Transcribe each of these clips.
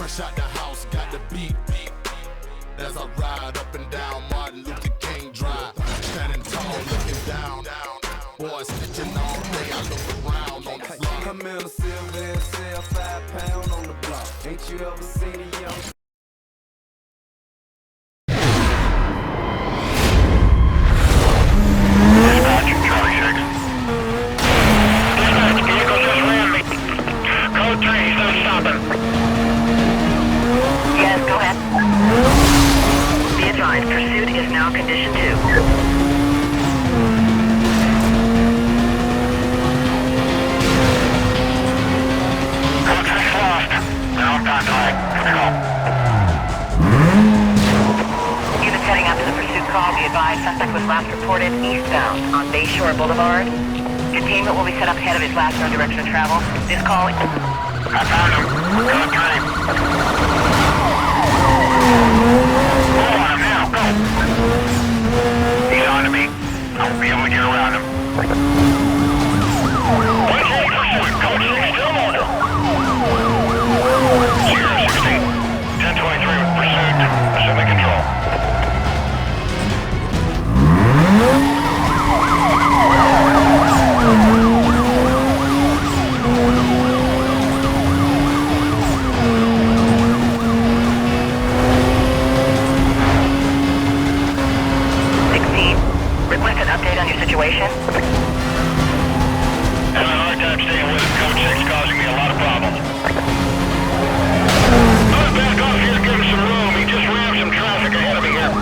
fresh out the house, got the beat. As I ride up and down Martin Luther King Drive, standing tall, looking down. Boys snitching all day, I look around on the block. I'm in a silver and sell 5 pound on the block. Ain't you ever seen a young Pursuit is now condition 2. Contact lost. Now contact. Control. Units heading out to the pursuit call. Be advised, suspect was last reported eastbound on Bayshore Boulevard. Containment will be set up ahead of his last known direction of travel. This call... I found him. Good time. He's on to me. I'll be able to get around him. 1K pursuit. Code 6 still order. 016. 1023 with pursuit. Assuming control. Situation? Having a hard time staying with it. Code 6 causing me a lot of problems. I'm gonna back off here to give him some room. He just rammed some traffic ahead of me here.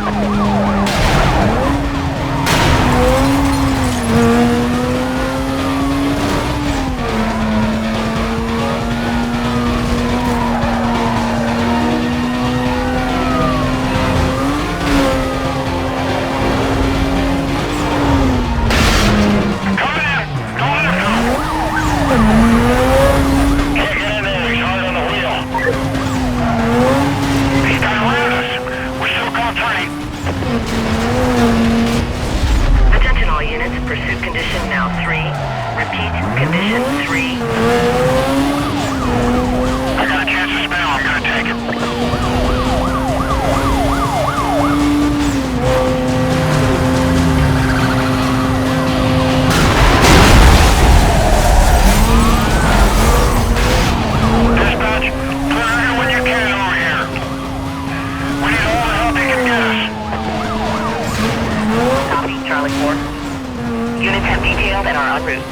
Attention all units, pursuit condition now 3. Repeat, condition 3. I got a chance to spell, I'm gonna take it. Dispatch, put her in when you can over here. We need all the help you can get us. Copy, Charlie 4. Units have detailed and are en route.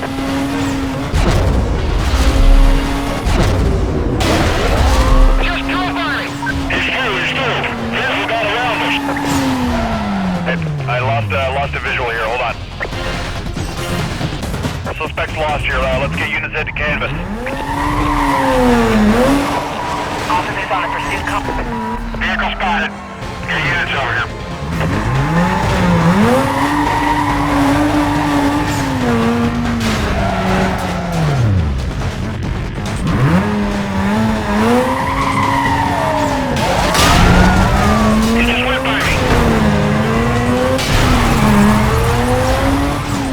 Just drove by me! He's through. Vehicle got around us. Hey, I lost a visual here, hold on. Suspect's lost here, let's get units head to canvas. Officers on the pursuit call. Vehicle spotted. Get units over here. He just went by me.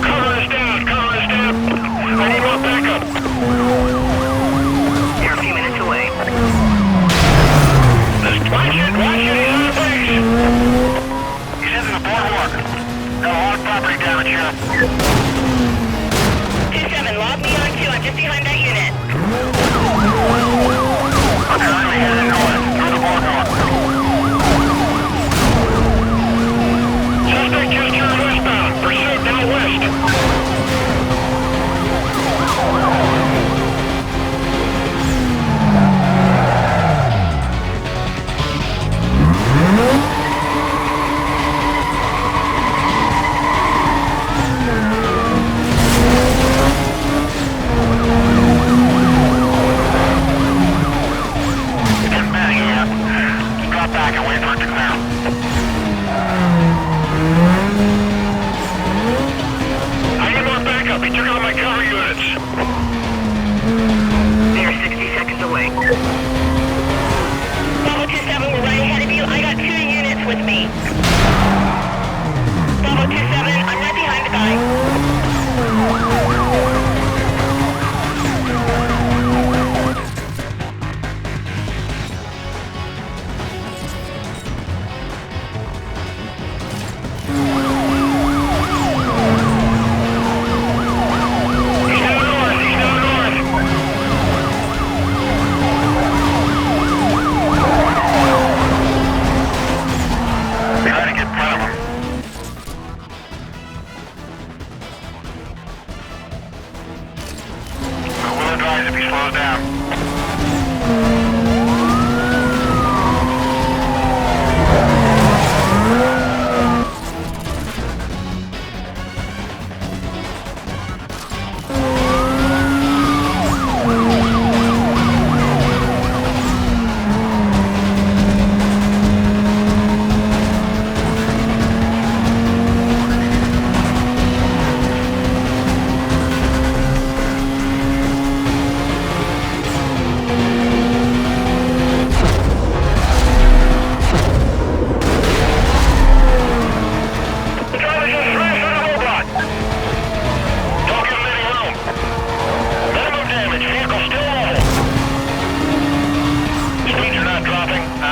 Cover us down. I need more backup. You're a few minutes away. Watch it, he's on the base. He's into the boardwalk. Got a lot of property damage here. 2-7, log me on 2, I'm just behind that unit. I'm currently heading north, through the boardwalk. Suspect just turned westbound, pursuit down west.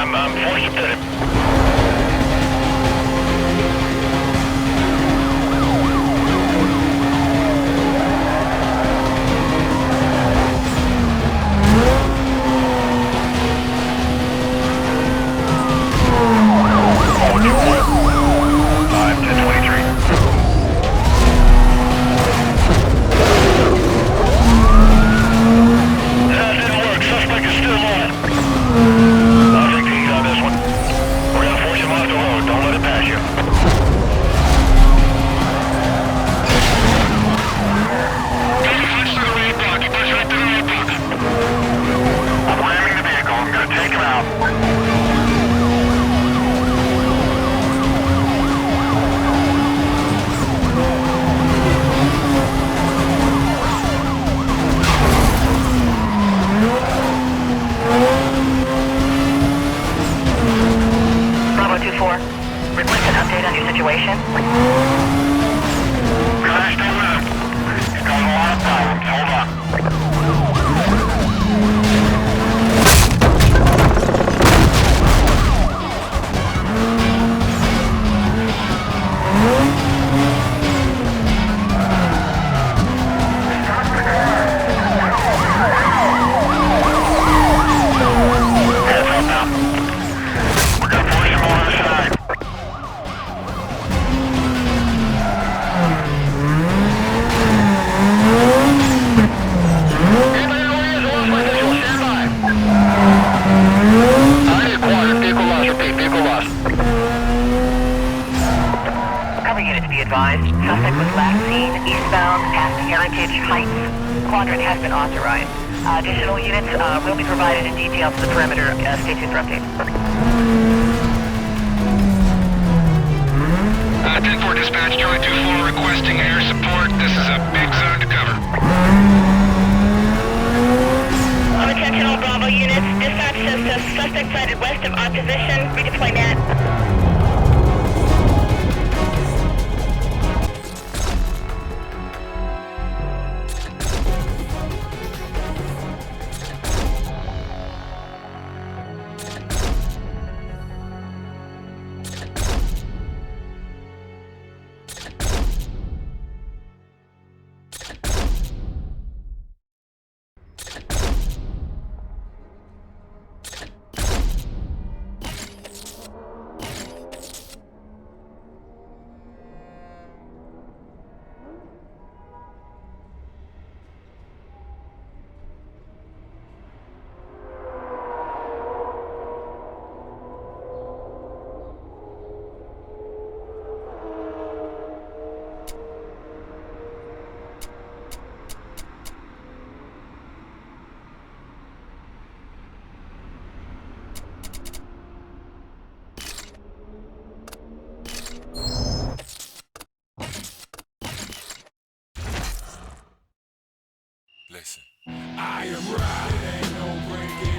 I'm forced to pit him. Bravo 2-4. Request an update on your situation. Crashed over him. He's causing a lot of problems. Hold on. Heads up now. We're gonna push him over the side. Anybody know where he is? Lost my visual. Stand by. I acquired. Vehicle lost. Repeat. Vehicle lost. Cover units be advised. Suspect was last seen eastbound past Heritage Heights. Quadrant has been authorized. Additional units will be provided in detail to the perimeter. Stay tuned for updates. 10-4 dispatch, Charlie 2-4 requesting air support. This is a big zone to cover. Attention all Bravo units. Dispatch says the suspect sighted west of opposition. Redeploy net. Listen. I am right, ain't no breaking.